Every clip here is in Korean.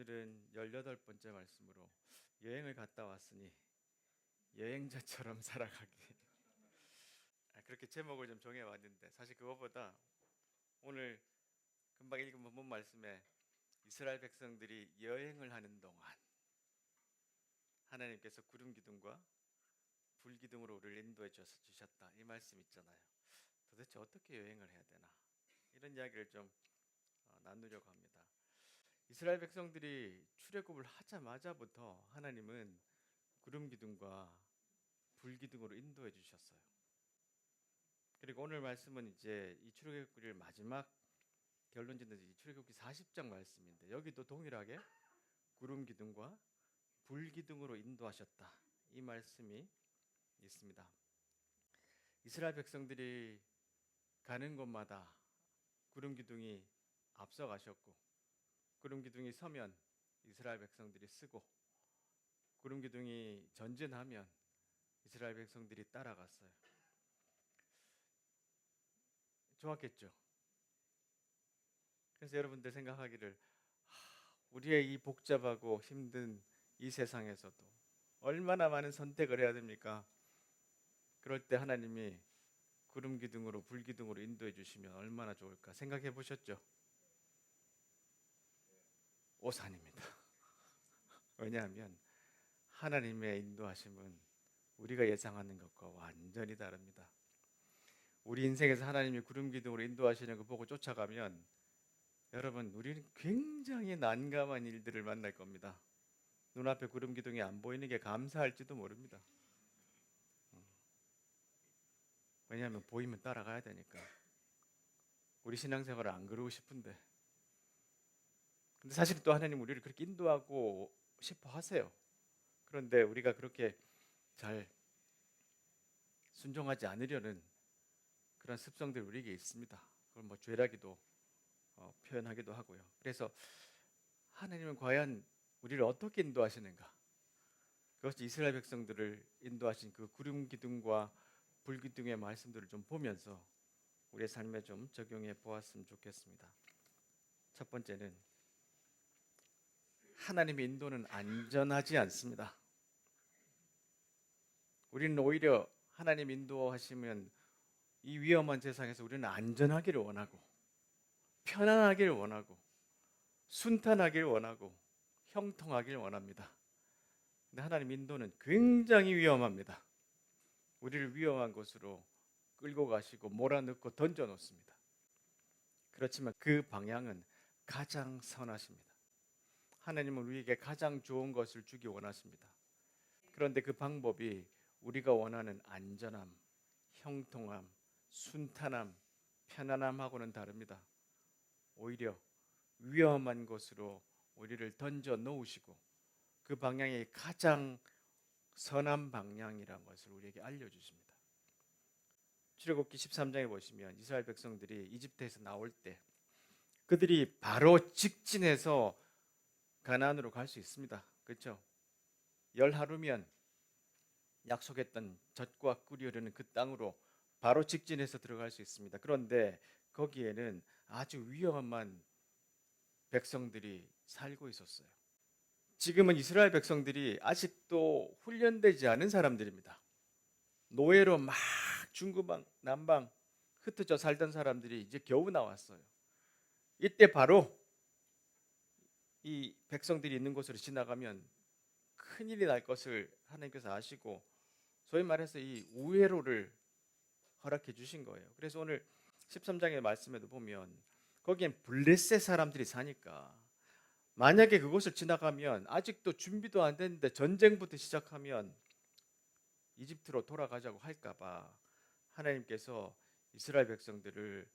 오늘은 18번째 말씀으로 여행을 갔다 왔으니 여행자처럼 살아가기. 그렇게 제목을 좀 정해왔는데 사실 그거보다 오늘 금방 읽은 본 말씀에 이스라엘 백성들이 여행을 하는 동안 하나님께서 구름 기둥과 불 기둥으로 우리를 인도해 주셨다, 이 말씀 있잖아요. 도대체 어떻게 여행을 해야 되나, 이런 이야기를 좀 나누려고 합니다. 이스라엘 백성들이 출애굽을 하자마자부터 하나님은 구름 기둥과 불 기둥으로 인도해 주셨어요. 그리고 오늘 말씀은 이제 이 출애굽기를 마지막 결론 짓는 이 출애굽기 40장 말씀인데, 여기도 동일하게 구름 기둥과 불 기둥으로 인도하셨다, 이 말씀이 있습니다. 이스라엘 백성들이 가는 곳마다 구름 기둥이 앞서가셨고, 구름 기둥이 서면 이스라엘 백성들이 쓰고, 구름 기둥이 전진하면 이스라엘 백성들이 따라갔어요. 좋았겠죠. 그래서 여러분들 생각하기를, 우리의 이 복잡하고 힘든 이 세상에서도 얼마나 많은 선택을 해야 됩니까? 그럴 때 하나님이 구름 기둥으로 불 기둥으로 인도해 주시면 얼마나 좋을까 생각해 보셨죠? 오산입니다. 왜냐하면 하나님의 인도하심은 우리가 예상하는 것과 완전히 다릅니다. 우리 인생에서 하나님이 구름 기둥으로 인도하시는 거 보고 쫓아가면 여러분, 우리는 굉장히 난감한 일들을 만날 겁니다. 눈앞에 구름 기둥이 안 보이는 게 감사할지도 모릅니다. 왜냐하면 보이면 따라가야 되니까. 우리 신앙생활을 안 그러고 싶은데, 근데 사실 또 하나님 우리를 그렇게 인도하고 싶어 하세요. 그런데 우리가 그렇게 잘 순종하지 않으려는 그런 습성들이 우리에게 있습니다. 그걸 뭐 죄라기도 표현하기도 하고요. 그래서 하나님은 과연 우리를 어떻게 인도하시는가? 그것이 이스라엘 백성들을 인도하신 그 구름 기둥과 불 기둥의 말씀들을 좀 보면서 우리의 삶에 좀 적용해 보았으면 좋겠습니다. 첫 번째는 하나님의 인도는 안전하지 않습니다. 우리는 오히려 하나님 인도하시면 이 위험한 세상에서 우리는 안전하기를 원하고, 편안하기를 원하고, 순탄하기를 원하고, 형통하기를 원합니다. 근데 하나님 인도는 굉장히 위험합니다. 우리를 위험한 곳으로 끌고 가시고 몰아넣고 던져 놓습니다. 그렇지만 그 방향은 가장 선하십니다. 하나님은 우리에게 가장 좋은 것을 주기 원하십니다. 그런데 그 방법이 우리가 원하는 안전함, 형통함, 순탄함, 편안함하고는 다릅니다. 오히려 위험한 곳으로 우리를 던져 놓으시고 그 방향이 가장 선한 방향이라는 것을 우리에게 알려주십니다. 출애굽기 13장에 보시면 이스라엘 백성들이 이집트에서 나올 때 그들이 바로 직진해서 가나안으로 갈 수 있습니다. 그렇죠? 10하루면 약속했던 젖과 꿀이 흐르는 그 땅으로 바로 직진해서 들어갈 수 있습니다. 그런데 거기에는 아주 위험한 백성들이 살고 있었어요. 지금은 이스라엘 백성들이 아직도 훈련되지 않은 사람들입니다. 노예로 막 중구방 남방 흩어져 살던 사람들이 이제 겨우 나왔어요. 이때 바로 이 백성들이 있는 곳으로 지나가면 큰일이 날 것을 하나님께서 아시고 소위 말해서 이 우회로를 허락해 주신 거예요. 그래서 오늘 13장의 말씀에도 보면 거기엔 블레셋 사람들이 사니까 만약에 그곳을 지나가면 아직도 준비도 안 됐는데 전쟁부터 시작하면 이집트로 돌아가자고 할까봐 하나님께서 이스라엘 백성들을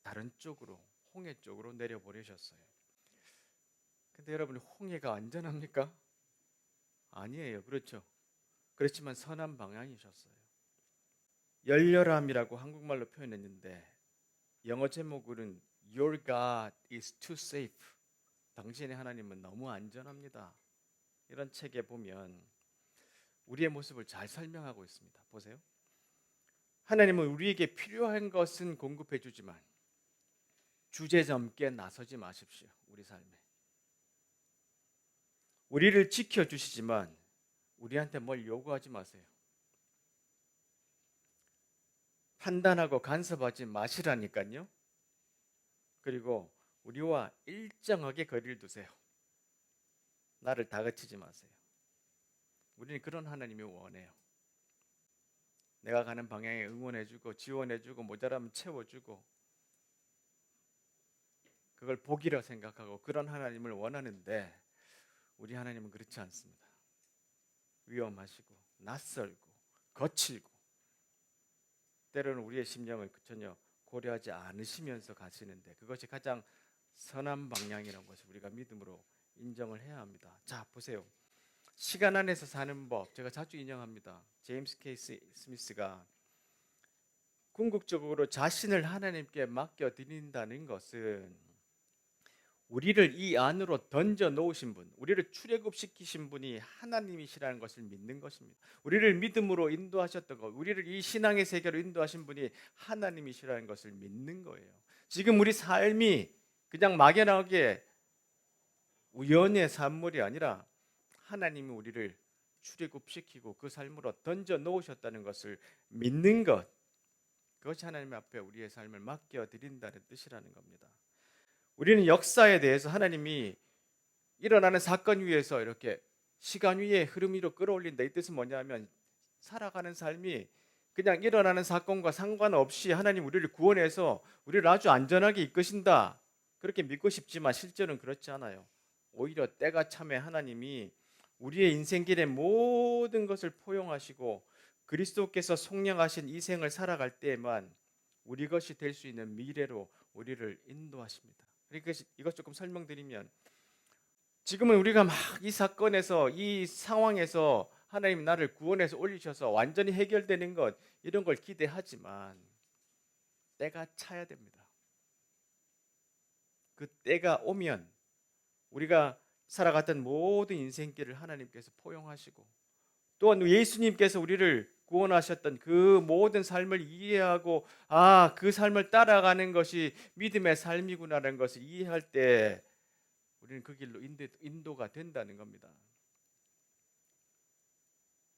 다른 쪽으로, 홍해 쪽으로 내려보내셨어요. 근데 여러분, 홍해가 안전합니까? 아니에요. 그렇죠? 그렇지만 선한 방향이셨어요. 열렬함이라고 한국말로 표현했는데 영어 제목으로는 Your God is too safe. 당신의 하나님은 너무 안전합니다. 이런 책에 보면 우리의 모습을 잘 설명하고 있습니다. 보세요. 하나님은 우리에게 필요한 것은 공급해 주지만 주제넘게 나서지 마십시오. 우리 삶에. 우리를 지켜주시지만 우리한테 뭘 요구하지 마세요. 판단하고 간섭하지 마시라니까요. 그리고 우리와 일정하게 거리를 두세요. 나를 다그치지 마세요. 우리는 그런 하나님이 원해요. 내가 가는 방향에 응원해주고 지원해주고 모자라면 채워주고 그걸 복이라 생각하고 그런 하나님을 원하는데 우리 하나님은 그렇지 않습니다. 위험하시고 낯설고 거칠고 때로는 우리의 심령을 전혀 고려하지 않으시면서 가시는데 그것이 가장 선한 방향이라는 것을 우리가 믿음으로 인정을 해야 합니다. 자, 보세요. 시간 안에서 사는 법 제가 자주 인용합니다. 제임스 K. 스미스가 궁극적으로 자신을 하나님께 맡겨드린다는 것은 우리를 이 안으로 던져 놓으신 분, 우리를 출애굽시키신 분이 하나님이시라는 것을 믿는 것입니다. 우리를 믿음으로 인도하셨던 것, 우리를 이 신앙의 세계로 인도하신 분이 하나님이시라는 것을 믿는 거예요. 지금 우리 삶이 그냥 막연하게 우연의 산물이 아니라 하나님이 우리를 출애굽시키고 그 삶으로 던져 놓으셨다는 것을 믿는 것, 그것이 하나님 앞에 우리의 삶을 맡겨드린다는 뜻이라는 겁니다. 우리는 역사에 대해서 하나님이 일어나는 사건 위에서 이렇게 시간 위에 흐름 위로 끌어올린다. 이 뜻은 뭐냐면 살아가는 삶이 그냥 일어나는 사건과 상관없이 하나님 우리를 구원해서 우리를 아주 안전하게 이끄신다. 그렇게 믿고 싶지만 실제는 그렇지 않아요. 오히려 때가 참에 하나님이 우리의 인생길의 모든 것을 포용하시고 그리스도께서 속량하신 이 생을 살아갈 때에만 우리 것이 될 수 있는 미래로 우리를 인도하십니다. 그러니까 이것 조금 설명드리면 지금은 우리가 막 이 사건에서 이 상황에서 하나님 나를 구원해서 올리셔서 완전히 해결되는 것 이런 걸 기대하지만 때가 차야 됩니다. 그 때가 오면 우리가 살아갔던 모든 인생길을 하나님께서 포용하시고 또한 예수님께서 우리를 구원하셨던 그 모든 삶을 이해하고 그 삶을 따라가는 것이 믿음의 삶이구나라는 것을 이해할 때 우리는 그 길로 인도가 된다는 겁니다.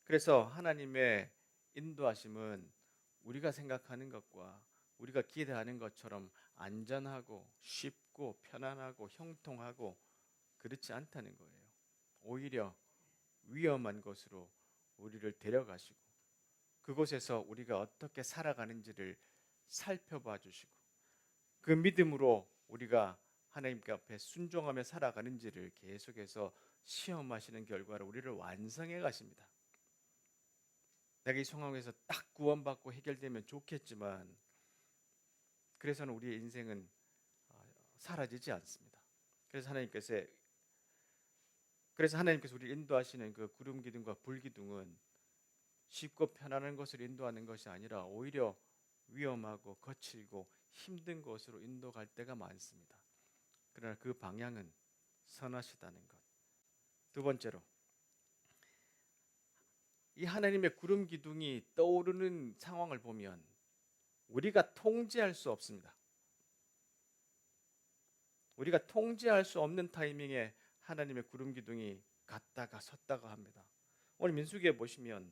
그래서 하나님의 인도하심은 우리가 생각하는 것과 우리가 기대하는 것처럼 안전하고 쉽고 편안하고 형통하고 그렇지 않다는 거예요. 오히려 위험한 곳으로 우리를 데려가시고 그곳에서 우리가 어떻게 살아가는지를 살펴봐 주시고 그 믿음으로 우리가 하나님께 앞에 순종하며 살아가는지를 계속해서 시험하시는 결과로 우리를 완성해 가십니다. 내가 이 상황에서 딱 구원받고 해결되면 좋겠지만 그래서는 우리의 인생은 사라지지 않습니다. 그래서 하나님께서 우리를 인도하시는 그 구름 기둥과 불 기둥은 쉽고 편안한 것을 인도하는 것이 아니라 오히려 위험하고 거칠고 힘든 곳으로 인도갈 때가 많습니다. 그러나 그 방향은 선하시다는 것. 두 번째로 이 하나님의 구름 기둥이 떠오르는 상황을 보면 우리가 통제할 수 없습니다. 우리가 통제할 수 없는 타이밍에 하나님의 구름 기둥이 갔다가 섰다가 합니다. 오늘 민수기에 보시면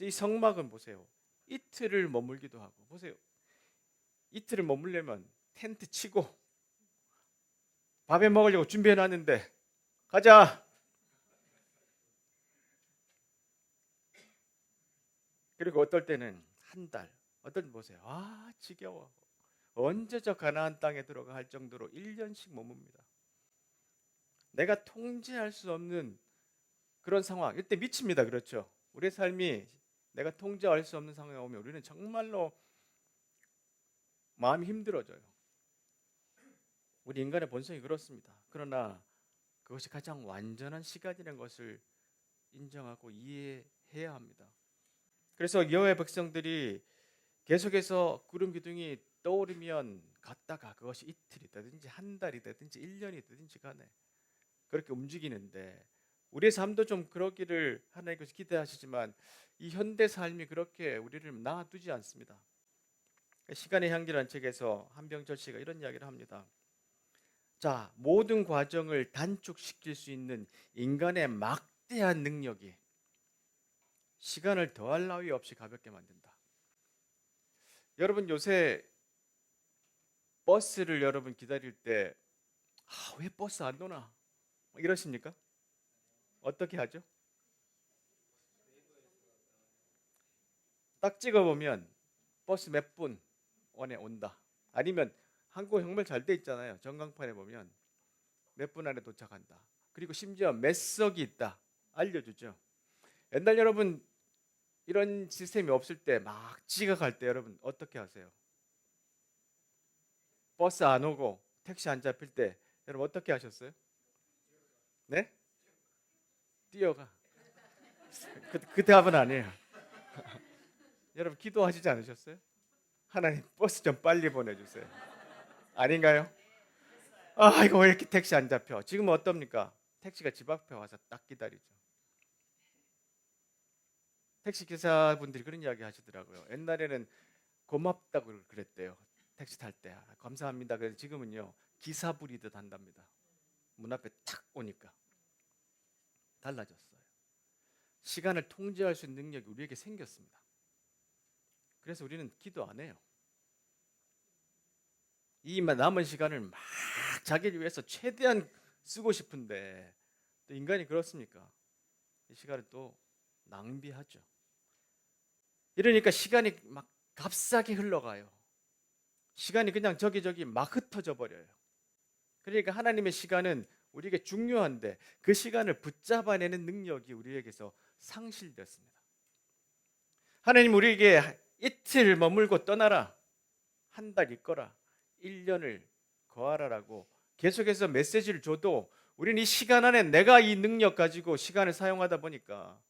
이 성막은 보세요. 이틀을 머물기도 하고 보세요. 이틀을 머물려면 텐트 치고 밥에 먹으려고 준비해 놨는데 가자. 그리고 어떨 때는 한 달, 어떨 때 보세요. 지겨워. 언제 저 가나안 땅에 들어가 할 정도로 1년씩 머뭅니다. 내가 통제할 수 없는 그런 상황, 이때 미칩니다. 그렇죠? 우리의 삶이 내가 통제할 수 없는 상황에 오면 우리는 정말로 마음이 힘들어져요. 우리 인간의 본성이 그렇습니다. 그러나 그것이 가장 완전한 시간이라는 것을 인정하고 이해해야 합니다. 그래서 여호와의 백성들이 계속해서 구름 기둥이 떠오르면 갔다가 그것이 이틀이 되든지 한 달이 되든지 1년이 되든지 간에 그렇게 움직이는데 우리의 삶도 좀 그러기를 하나님께서 기대하시지만 이 현대 삶이 그렇게 우리를 놔두지 않습니다. 시간의 향기라는 책에서 한병철 씨가 이런 이야기를 합니다. 자, 모든 과정을 단축시킬 수 있는 인간의 막대한 능력이 시간을 더할 나위 없이 가볍게 만든다. 여러분 요새 버스를 여러분 기다릴 때 왜 버스 안 오나 이러십니까? 어떻게 하죠? 딱 찍어보면 버스 몇 분 안에 온다. 아니면 한국 정말 잘 돼 있잖아요. 전광판에 보면 몇 분 안에 도착한다. 그리고 심지어 몇 석이 있다. 알려주죠. 옛날 여러분 이런 시스템이 없을 때 막 지각할 때 여러분 어떻게 하세요? 버스 안 오고 택시 안 잡힐 때 여러분 어떻게 하셨어요? 네? 뛰어가. 그 답은 아니에요. 여러분 기도하시지 않으셨어요? 하나님 버스 좀 빨리 보내주세요. 아닌가요? 이거 왜 이렇게 택시 안 잡혀? 지금은 어떻습니까? 택시가 집 앞에 와서 딱 기다리죠. 택시 기사분들이 그런 이야기 하시더라고요. 옛날에는 고맙다고 그랬대요. 택시 탈 때 감사합니다. 그래서 지금은요 기사 부리듯 한답니다. 문 앞에 탁 오니까 달라졌어요. 시간을 통제할 수 있는 능력이 우리에게 생겼습니다. 그래서 우리는 기도 안 해요. 이 남은 시간을 막 자기를 위해서 최대한 쓰고 싶은데 또 인간이 그렇습니까? 이 시간을 또 낭비하죠. 이러니까 시간이 막 값싸게 흘러가요. 시간이 그냥 저기 막 흩어져 버려요. 그러니까 하나님의 시간은 우리에게 중요한데 그 시간을 붙잡아내는 능력이 우리에게서 상실됐습니다. 하나님 우리에게 이틀 머물고 떠나라, 한 달 있거라, 1년을 거하라라고 계속해서 메시지를 줘도 우리는 이 시간 안에 내가 이 능력 가지고 시간을 사용하다 보니까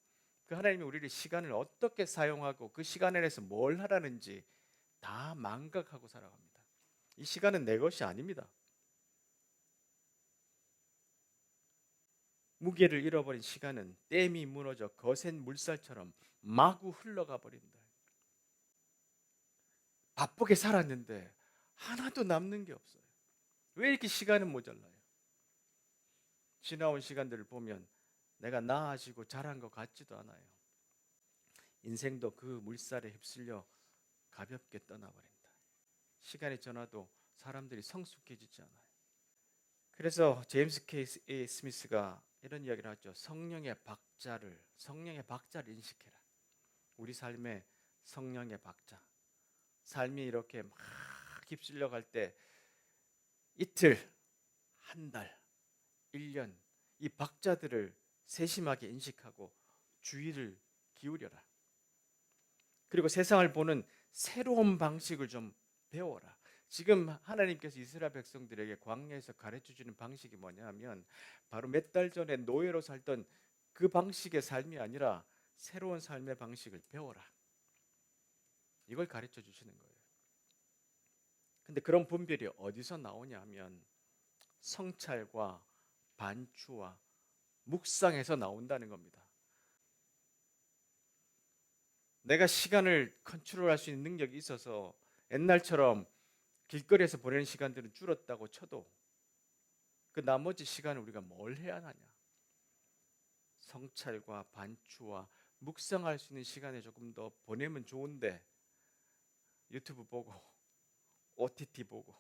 그 하나님이 우리를 시간을 어떻게 사용하고 그 시간 안에서 뭘 하라는지 다 망각하고 살아갑니다. 이 시간은 내 것이 아닙니다. 무게를 잃어버린 시간은 댐이 무너져 거센 물살처럼 마구 흘러가 버린다. 바쁘게 살았는데 하나도 남는 게 없어요. 왜 이렇게 시간은 모자라요? 지나온 시간들을 보면 내가 나아지고 잘한 것 같지도 않아요. 인생도 그 물살에 휩쓸려 가볍게 떠나버린다. 시간이 지나도 사람들이 성숙해지지 않아요. 그래서 제임스 K. 스미스가 이런 이야기를 하죠. 성령의 박자를 인식해라. 우리 삶의 성령의 박자. 삶이 이렇게 막 휩쓸려 갈 때 이틀, 한 달, 1년 이 박자들을 세심하게 인식하고 주의를 기울여라. 그리고 세상을 보는 새로운 방식을 좀 배워라. 지금 하나님께서 이스라엘 백성들에게 광야에서 가르쳐 주는 방식이 뭐냐면 바로 몇 달 전에 노예로 살던 그 방식의 삶이 아니라 새로운 삶의 방식을 배워라. 이걸 가르쳐 주시는 거예요. 근데 그런 분별이 어디서 나오냐 하면 성찰과 반추와 묵상에서 나온다는 겁니다. 내가 시간을 컨트롤할 수 있는 능력이 있어서 옛날처럼 길거리에서 보내는 시간들은 줄었다고 쳐도 그 나머지 시간을 우리가 뭘 해야 하냐? 성찰과 반추와 묵상할 수 있는 시간에 조금 더 보내면 좋은데 유튜브 보고 OTT 보고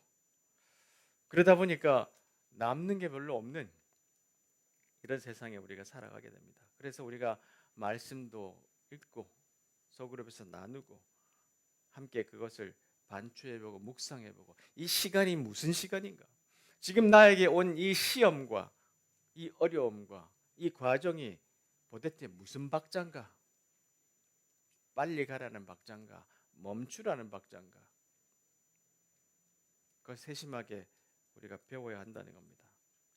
그러다 보니까 남는 게 별로 없는 이런 세상에 우리가 살아가게 됩니다. 그래서 우리가 말씀도 읽고 소그룹에서 나누고 함께 그것을 반추해보고 묵상해보고 이 시간이 무슨 시간인가? 지금 나에게 온 이 시험과 이 어려움과 이 과정이 도대체 무슨 박자인가? 빨리 가라는 박자인가? 멈추라는 박자인가? 그걸 세심하게 우리가 배워야 한다는 겁니다.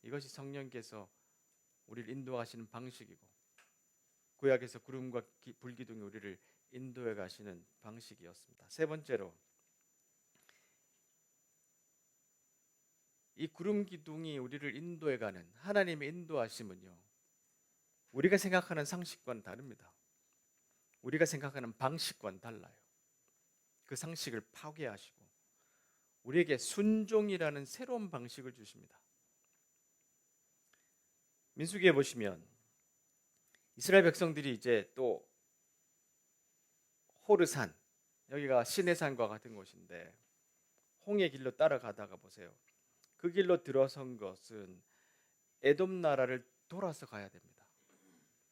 이것이 성령께서 우리를 인도하시는 방식이고 구약에서 구름과 불기둥이 우리를 인도해 가시는 방식이었습니다. 세 번째로 이 구름 기둥이 우리를 인도해 가는 하나님의 인도하심은요. 우리가 생각하는 상식과는 다릅니다. 우리가 생각하는 방식과는 달라요. 그 상식을 파괴하시고 우리에게 순종이라는 새로운 방식을 주십니다. 민수기에 보시면 이스라엘 백성들이 이제 또 호르산, 여기가 시내산과 같은 곳인데 홍해 길로 따라가다가 보세요. 그 길로 들어선 것은 에돔 나라를 돌아서 가야 됩니다.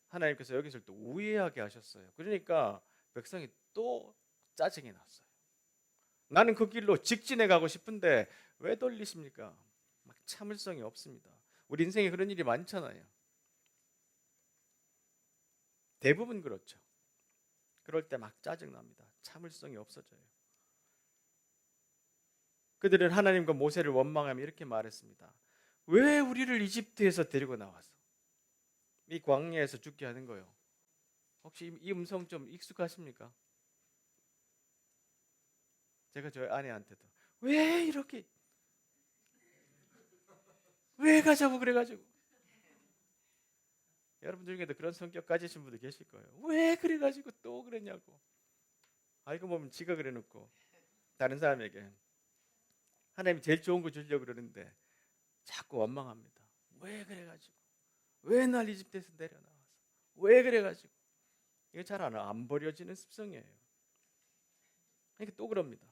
하나님께서 여기서 또 우회하게 하셨어요. 그러니까 백성이 또 짜증이 났어요. 나는 그 길로 직진해 가고 싶은데 왜 돌리십니까? 막 참을성이 없습니다. 우리 인생에 그런 일이 많잖아요. 대부분 그렇죠. 그럴 때 막 짜증납니다. 참을성이 없어져요. 그들은 하나님과 모세를 원망하며 이렇게 말했습니다. 왜 우리를 이집트에서 데리고 나와서 이 광야에서 죽게 하는 거요? 혹시 이 음성 좀 익숙하십니까? 제가 저희 아내한테도 왜 이렇게 왜 가자고 그래가지고 여러분들 중에도 그런 성격 가지신 분들 계실 거예요. 왜 그래가지고 또 그랬냐고. 알고 보면 지가 그래놓고 다른 사람에게 하나님이 제일 좋은 거 주려고 그러는데 자꾸 원망합니다. 왜 그래가지고 왜 날 이집트에서 내려나와서 왜 그래가지고 이게 잘 안 버려지는 습성이에요. 그러니까 또 그럽니다.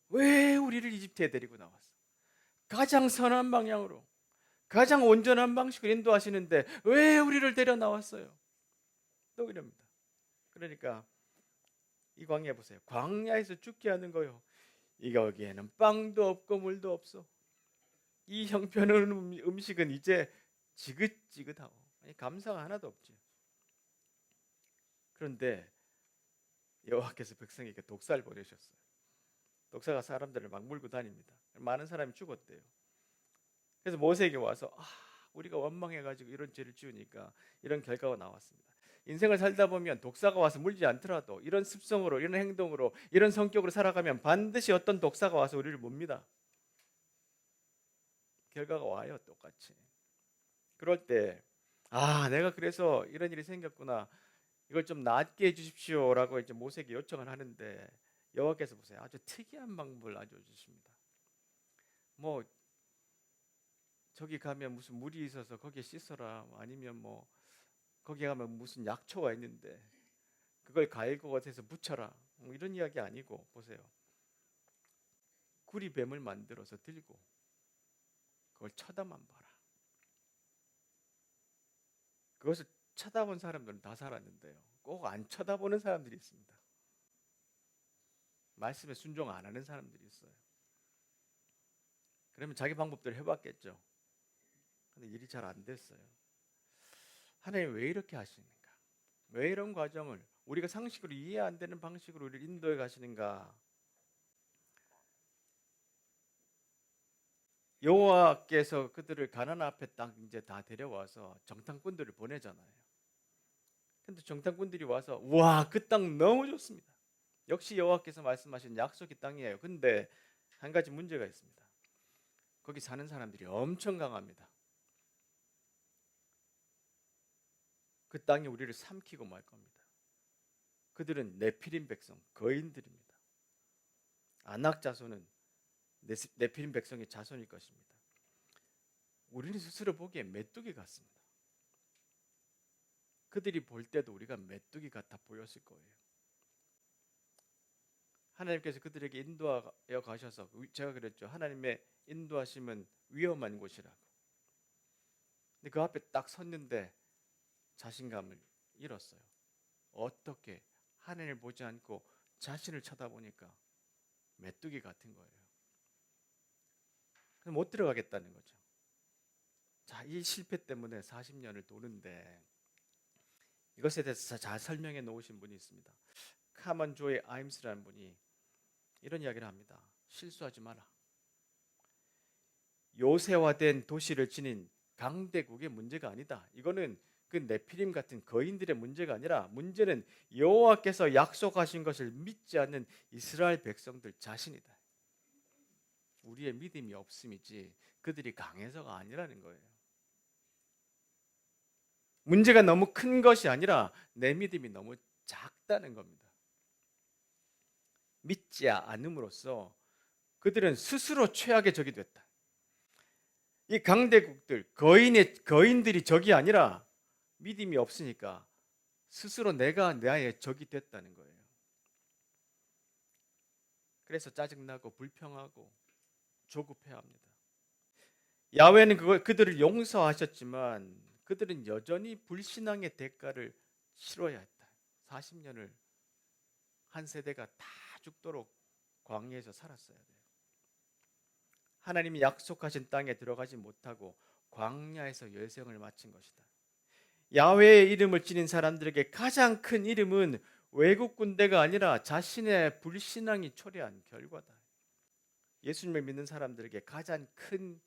왜 우리를 이집트에 데리고 나왔어? 가장 선한 방향으로 가장 온전한 방식으로 인도하시는데 왜 우리를 데려 나왔어요? 또 이럽니다. 그러니까 이 광야 보세요. 광야에서 죽게 하는 거요. 여기에는 빵도 없고 물도 없어. 이 형편없는 음식은 이제 지긋지긋하고 감사가 하나도 없지. 그런데 여호와께서 백성에게 독사를 보내셨어요. 독사가 사람들을 막 물고 다닙니다. 많은 사람이 죽었대요. 그래서 모세에게 와서 우리가 원망해가지고 이런 죄를 지으니까 이런 결과가 나왔습니다. 인생을 살다 보면 독사가 와서 물지 않더라도 이런 습성으로 이런 행동으로 이런 성격으로 살아가면 반드시 어떤 독사가 와서 우리를 뭅니다. 결과가 와요, 똑같이. 그럴 때 내가 그래서 이런 일이 생겼구나. 이걸 좀 낫게 해주십시오라고 이제 모세에게 요청을 하는데 여호와께서 보세요. 아주 특이한 방법을 알려주십니다. 뭐 저기 가면 무슨 물이 있어서 거기에 씻어라. 아니면 뭐 거기 가면 무슨 약초가 있는데 그걸 갈고 어디서 묻혀라. 이런 이야기 아니고 보세요. 구리뱀을 만들어서 들고 그걸 쳐다만 봐라. 그것을 쳐다본 사람들은 다 살았는데요. 꼭 안 쳐다보는 사람들이 있습니다. 말씀에 순종 안 하는 사람들이 있어요. 그러면 자기 방법대로 해봤겠죠. 근데 일이 잘 안 됐어요. 하나님 왜 이렇게 하시는가? 왜 이런 과정을 우리가 상식으로 이해 안 되는 방식으로 우리를 인도해 가시는가? 여호와께서 그들을 가나안 앞에 딱 이제 다 데려와서 정탐꾼들을 보내잖아요. 근데 정탐꾼들이 와서 와, 그 땅 너무 좋습니다. 역시 여호와께서 말씀하신 약속의 땅이에요. 근데 한 가지 문제가 있습니다. 거기 사는 사람들이 엄청 강합니다. 그 땅이 우리를 삼키고 말 겁니다. 그들은 네피림 백성, 거인들입니다. 아낙 자손은 네피림 백성의 자손일 것입니다. 우리는 스스로 보기에 메뚜기 같습니다. 그들이 볼 때도 우리가 메뚜기 같아 보였을 거예요. 하나님께서 그들에게 인도하여 가셔서 제가 그랬죠. 하나님의 인도하심은 위험한 곳이라고. 근데 그 앞에 딱 섰는데 자신감을 잃었어요. 어떻게 하나님을 보지 않고 자신을 쳐다보니까 메뚜기 같은 거예요. 못 들어가겠다는 거죠. 자, 이 실패 때문에 40년을 도는데 이것에 대해서 잘 설명해 놓으신 분이 있습니다. 카먼 조의 아임스라는 분이 이런 이야기를 합니다. 실수하지 마라. 요새화된 도시를 지닌 강대국의 문제가 아니다. 이거는 그 네피림 같은 거인들의 문제가 아니라 문제는 여호와께서 약속하신 것을 믿지 않는 이스라엘 백성들 자신이다. 우리의 믿음이 없음이지 그들이 강해서가 아니라는 거예요. 문제가 너무 큰 것이 아니라 내 믿음이 너무 작다는 겁니다. 믿지 않음으로써 그들은 스스로 최악의 적이 됐다. 이 강대국들 거인들이 적이 아니라 믿음이 없으니까 스스로 내가 나의 적이 됐다는 거예요. 그래서 짜증나고 불평하고 조급해합니다. 야훼는 그들을 용서하셨지만 그들은 여전히 불신앙의 대가를 치러야 했다. 40년을 한 세대가 다 죽도록 광야에서 살았어야 돼요. 하나님이 약속하신 땅에 들어가지 못하고 광야에서 여생을 마친 것이다. 야훼의 이름을 지닌 사람들에게 가장 큰 이름은 외국 군대가 아니라 자신의 불신앙이 초래한 결과다. 예수님을 믿는 사람들에게 가장 큰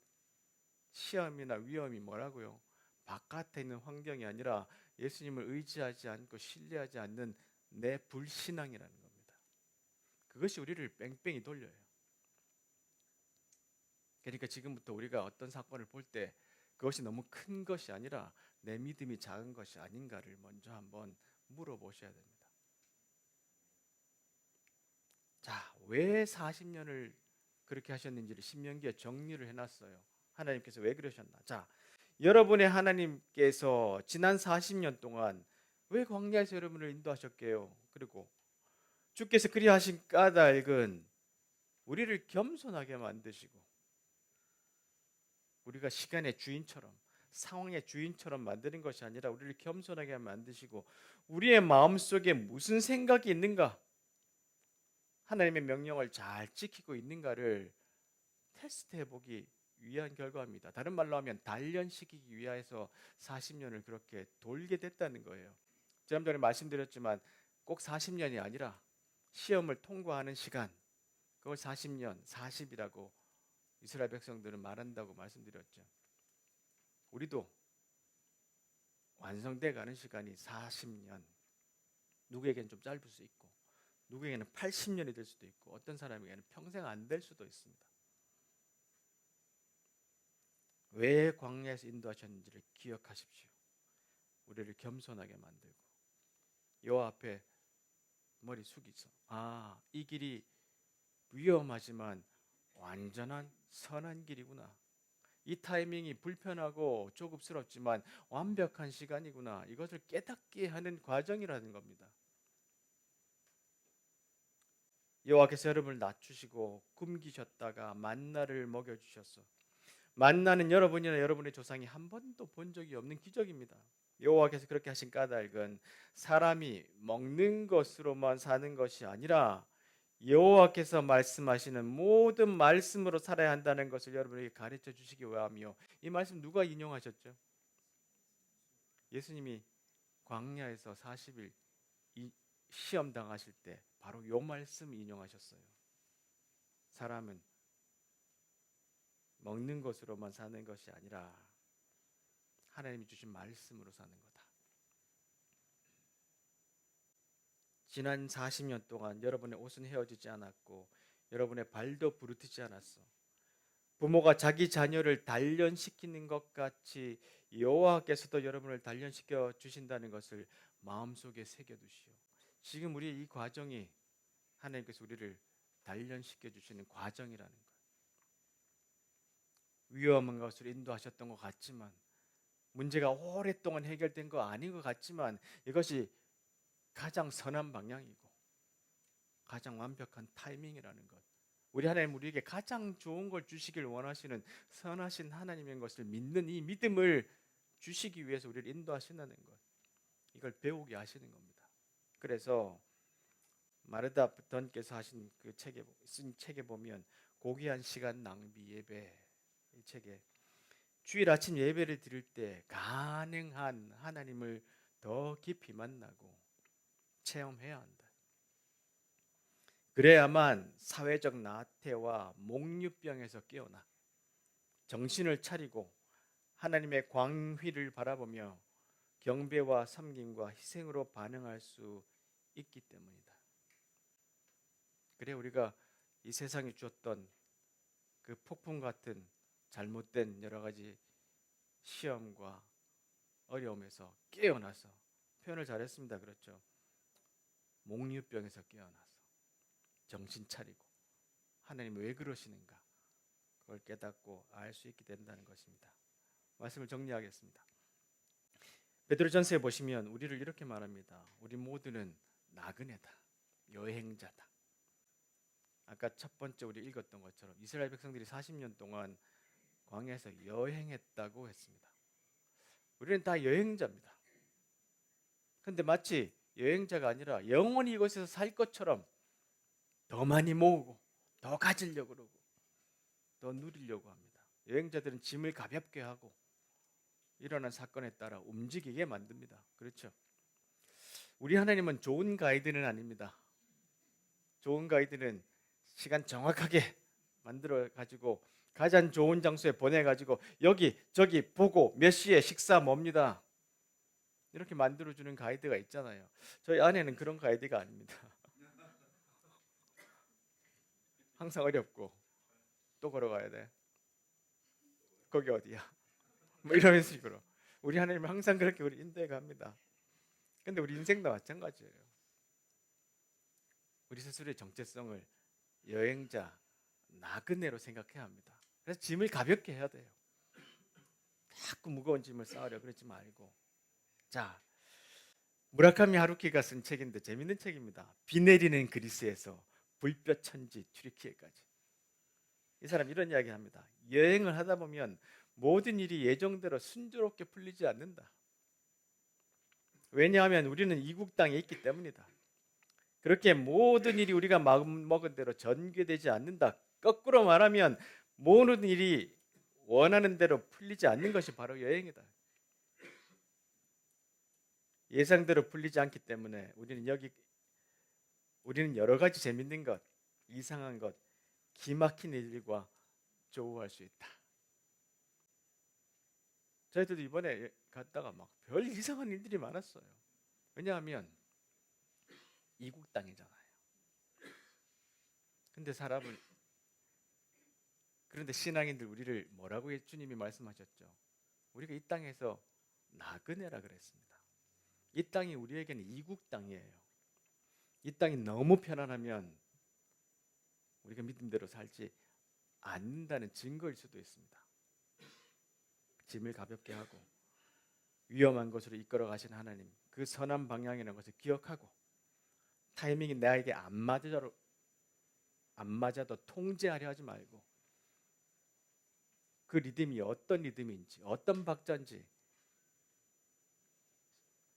시험이나 위험이 뭐라고요? 바깥에 있는 환경이 아니라 예수님을 의지하지 않고 신뢰하지 않는 내 불신앙이라는 겁니다. 그것이 우리를 뺑뺑이 돌려요. 그러니까 지금부터 우리가 어떤 사건을 볼 때 그것이 너무 큰 것이 아니라 내 믿음이 작은 것이 아닌가를 먼저 한번 물어보셔야 됩니다. 자, 왜 40년을 그렇게 하셨는지를 신명기에 정리를 해놨어요. 하나님께서 왜 그러셨나? 자, 여러분의 하나님께서 지난 40년 동안 왜 광야에서 여러분을 인도하셨게요? 그리고 주께서 그리하신 까닭은 우리를 겸손하게 만드시고 우리가 시간의 주인처럼 상황의 주인처럼 만드는 것이 아니라 우리를 겸손하게 만드시고 우리의 마음속에 무슨 생각이 있는가? 하나님의 명령을 잘 지키고 있는가를 테스트해 보기 위한 결과입니다. 다른 말로 하면 단련시키기 위해서 40년을 그렇게 돌게 됐다는 거예요. 지난 전에 말씀드렸지만 꼭 40년이 아니라 시험을 통과하는 시간, 그걸 40년, 40이라고 이스라엘 백성들은 말한다고 말씀드렸죠. 우리도 완성돼 가는 시간이 40년, 누구에게는 좀 짧을 수 있고 누구에게는 80년이 될 수도 있고 어떤 사람에게는 평생 안 될 수도 있습니다. 왜 광야에서 인도하셨는지를 기억하십시오. 우리를 겸손하게 만들고 여호와 앞에 머리 숙이서 이 길이 위험하지만 완전한 선한 길이구나. 이 타이밍이 불편하고 조급스럽지만 완벽한 시간이구나. 이것을 깨닫게 하는 과정이라는 겁니다. 여호와께서 여러분을 낮추시고 굶기셨다가 만나를 먹여주셨어. 만나는 여러분이나 여러분의 조상이 한 번도 본 적이 없는 기적입니다. 여호와께서 그렇게 하신 까닭은 사람이 먹는 것으로만 사는 것이 아니라 여호와께서 말씀하시는 모든 말씀으로 살아야 한다는 것을 여러분에게 가르쳐 주시기 위함이요. 이 말씀 누가 인용하셨죠? 예수님이 광야에서 40일 시험 당하실 때 바로 이 말씀 인용하셨어요. 사람은 먹는 것으로만 사는 것이 아니라 하나님이 주신 말씀으로 사는 거다. 지난 40년 동안 여러분의 옷은 헤어지지 않았고 여러분의 발도 부르트지 않았어. 부모가 자기 자녀를 단련시키는 것 같이 여호와께서도 여러분을 단련시켜 주신다는 것을 마음속에 새겨두시오. 지금 우리 이 과정이 하나님께서 우리를 단련시켜 주시는 과정이라는 것. 위험한 것을 인도하셨던 것 같지만 문제가 오랫동안 해결된 거 아닌 것 같지만 이것이 가장 선한 방향이고 가장 완벽한 타이밍이라는 것. 우리 하나님 우리에게 가장 좋은 걸 주시길 원하시는 선하신 하나님인 것을 믿는 이 믿음을 주시기 위해서 우리를 인도하신다는 것. 이걸 배우게 하시는 겁니다. 그래서 마르다 부턴께서 하신 그 쓴 책에 보면 고귀한 시간 낭비 예배 이 책에 주일 아침 예배를 드릴 때 가능한 하나님을 더 깊이 만나고 체험해야 한다. 그래야만 사회적 나태와 몽유병에서 깨어나 정신을 차리고 하나님의 광휘를 바라보며 경배와 섬김과 희생으로 반응할 수 있기 때문이다. 그래 우리가 이 세상이 주었던 그 폭풍 같은 잘못된 여러 가지 시험과 어려움에서 깨어나서 표현을 잘했습니다. 그렇죠? 몽유병에서 깨어나서 정신 차리고 하나님 왜 그러시는가? 그걸 깨닫고 알 수 있게 된다는 것입니다. 말씀을 정리하겠습니다. 베드로전서에 보시면 우리를 이렇게 말합니다. 우리 모두는 나그네다, 여행자다. 아까 첫 번째 우리 읽었던 것처럼 이스라엘 백성들이 40년 동안 광야에서 여행했다고 했습니다. 우리는 다 여행자입니다. 근데 마치 여행자가 아니라 영원히 이곳에서 살 것처럼 더 많이 모으고 더 가지려고 그러고 더 누리려고 합니다. 여행자들은 짐을 가볍게 하고 일어난 사건에 따라 움직이게 만듭니다. 그렇죠? 우리 하나님은 좋은 가이드는 아닙니다. 좋은 가이드는 시간 정확하게 만들어 가지고 가장 좋은 장소에 보내 가지고 여기 저기 보고 몇 시에 식사 뭡니다. 이렇게 만들어 주는 가이드가 있잖아요. 저희 아내는 그런 가이드가 아닙니다. 항상 어렵고 또 걸어가야 돼. 거기 어디야? 뭐 이런 식으로 우리 하나님은 항상 그렇게 우리 인도해 갑니다. 근데 우리 인생도 마찬가지예요. 우리 스스로의 정체성을 여행자, 나그네로 생각해야 합니다. 그래서 짐을 가볍게 해야 돼요. 자꾸 무거운 짐을 쌓으려 그러지 말고. 자, 무라카미 하루키가 쓴 책인데 재밌는 책입니다. 비 내리는 그리스에서 불볕 천지 튀르키예까지. 이 사람 이런 이야기 합니다. 여행을 하다 보면 모든 일이 예정대로 순조롭게 풀리지 않는다. 왜냐하면 우리는 이국 땅에 있기 때문이다. 그렇게 모든 일이 우리가 마음먹은 대로 전개되지 않는다. 거꾸로 말하면 모든 일이 원하는 대로 풀리지 않는 것이 바로 여행이다. 예상대로 풀리지 않기 때문에 우리는 여러 가지 재밌는 것, 이상한 것, 기막힌 일과 조우할 수 있다. 저희들도 이번에 갔다가 막 별 이상한 일들이 많았어요. 왜냐하면 이국 땅이잖아요. 그런데 신앙인들 우리를 뭐라고 주님이 말씀하셨죠? 우리가 이 땅에서 나그네라 그랬습니다. 이 땅이 우리에게는 이국 땅이에요. 이 땅이 너무 편안하면 우리가 믿음대로 살지 않는다는 증거일 수도 있습니다. 짐을 가볍게 하고 위험한 곳으로 이끌어 가신 하나님, 그 선한 방향이라는 것을 기억하고 타이밍이 나에게 안 맞아도 통제하려 하지 말고 그 리듬이 어떤 리듬인지 어떤 박자인지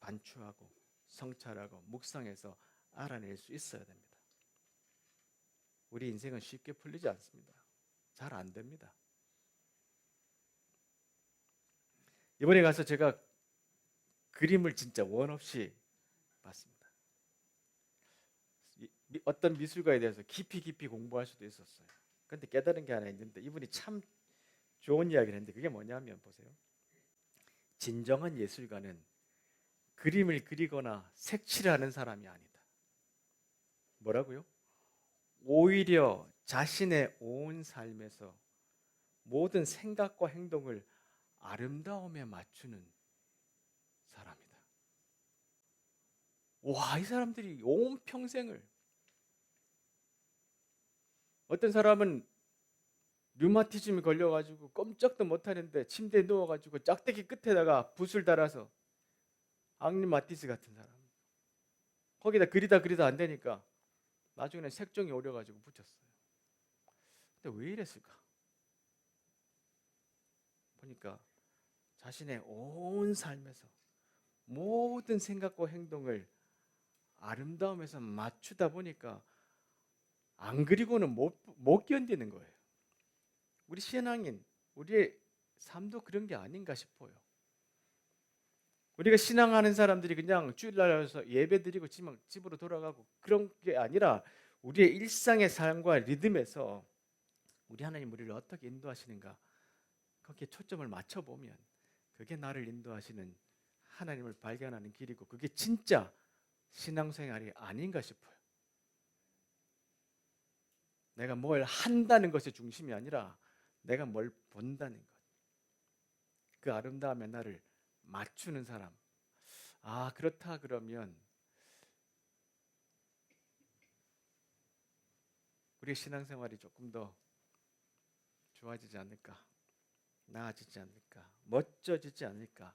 반추하고 성찰하고 묵상해서 알아낼 수 있어야 됩니다. 우리 인생은 쉽게 풀리지 않습니다. 잘 안 됩니다. 이번에 가서 제가 그림을 진짜 원 없이 봤습니다. 어떤 미술가에 대해서 깊이 공부할 수도 있었어요. 그런데 깨달은 게 하나 있는데 이분이 참 좋은 이야기를 했는데 그게 뭐냐면 보세요. 진정한 예술가는 그림을 그리거나 색칠을 하는 사람이 아니다. 뭐라고요? 오히려 자신의 온 삶에서 모든 생각과 행동을 아름다움에 맞추는 사람이다. 와, 이 사람들이 온 평생을 어떤 사람은 류마티즘이 걸려가지고 꼼짝도 못하는데 침대에 누워가지고 짝대기 끝에다가 붓을 달아서 앙리마티스 같은 사람 거기다 그리다 안 되니까 나중에는 색종이 오려가지고 붙였어요. 근데 왜 이랬을까? 보니까 자신의 온 삶에서 모든 생각과 행동을 아름다움에서 맞추다 보니까 안 그리고는 못 견디는 거예요. 우리 신앙인, 우리의 삶도 그런 게 아닌가 싶어요. 우리가 신앙하는 사람들이 그냥 주일날 와서 예배 드리고 집으로 돌아가고 그런 게 아니라 우리의 일상의 삶과 리듬에서 우리 하나님 우리를 어떻게 인도하시는가 거기에 초점을 맞춰보면 그게 나를 인도하시는 하나님을 발견하는 길이고 그게 진짜 신앙생활이 아닌가 싶어요. 내가 뭘 한다는 것이 중심이 아니라 내가 뭘 본다는 것. 그 아름다움에 나를 맞추는 사람. 아, 그렇다 그러면 우리 신앙생활이 조금 더 좋아지지 않을까, 나아지지 않을까, 멋져지지 않을까,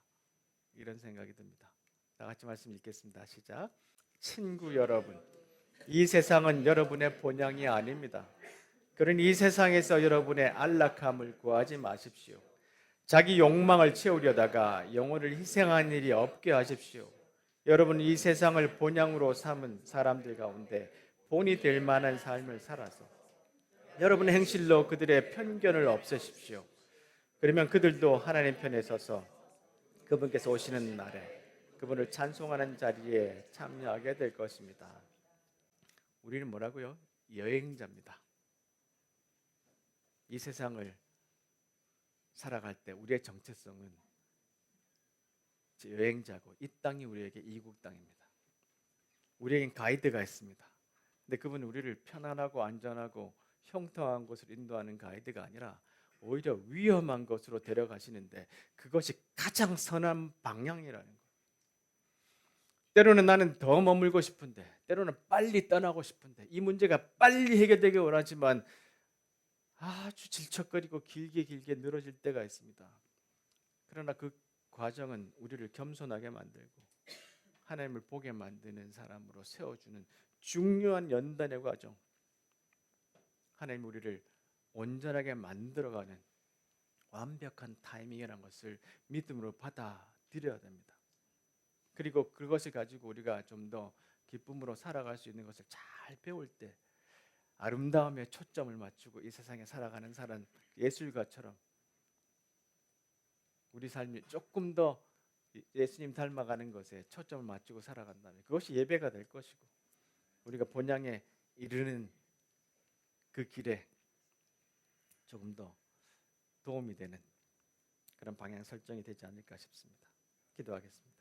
이런 생각이 듭니다. 다 같이 말씀 읽겠습니다. 시작. 친구 여러분, 이 세상은 여러분의 본향이 아닙니다. 그러니 이 세상에서 여러분의 안락함을 구하지 마십시오. 자기 욕망을 채우려다가 영혼을 희생하는 일이 없게 하십시오. 여러분은 이 세상을 본향으로 삼은 사람들 가운데 본이 될 만한 삶을 살아서 여러분의 행실로 그들의 편견을 없애십시오. 그러면 그들도 하나님 편에 서서 그분께서 오시는 날에 그분을 찬송하는 자리에 참여하게 될 것입니다. 우리는 뭐라고요? 여행자입니다. 이 세상을 살아갈 때 우리의 정체성은 여행자고, 이 땅이 우리에게 이국 땅입니다. 우리에겐 가이드가 있습니다. 근데 그분은 우리를 편안하고 안전하고 형통한 곳으로 인도하는 가이드가 아니라 오히려 위험한 곳으로 데려가시는데, 그것이 가장 선한 방향이라는 거예요. 때로는 나는 더 머물고 싶은데, 때로는 빨리 떠나고 싶은데, 이 문제가 빨리 해결되길 원하지만 아주 질척거리고 길게 늘어질 때가 있습니다. 그러나 그 과정은 우리를 겸손하게 만들고 하나님을 보게 만드는 사람으로 세워주는 중요한 연단의 과정, 하나님 우리를 온전하게 만들어가는 완벽한 타이밍이라는 것을 믿음으로 받아들여야 됩니다. 그리고 그것을 가지고 우리가 좀 더 기쁨으로 살아갈 수 있는 것을 잘 배울 때 아름다움에 초점을 맞추고 이 세상에 살아가는 사람, 예술가처럼 우리 삶이 조금 더 예수님 닮아가는 것에 초점을 맞추고 살아간다면 그것이 예배가 될 것이고, 우리가 본향에 이르는 그 길에 조금 더 도움이 되는 그런 방향 설정이 되지 않을까 싶습니다. 기도하겠습니다.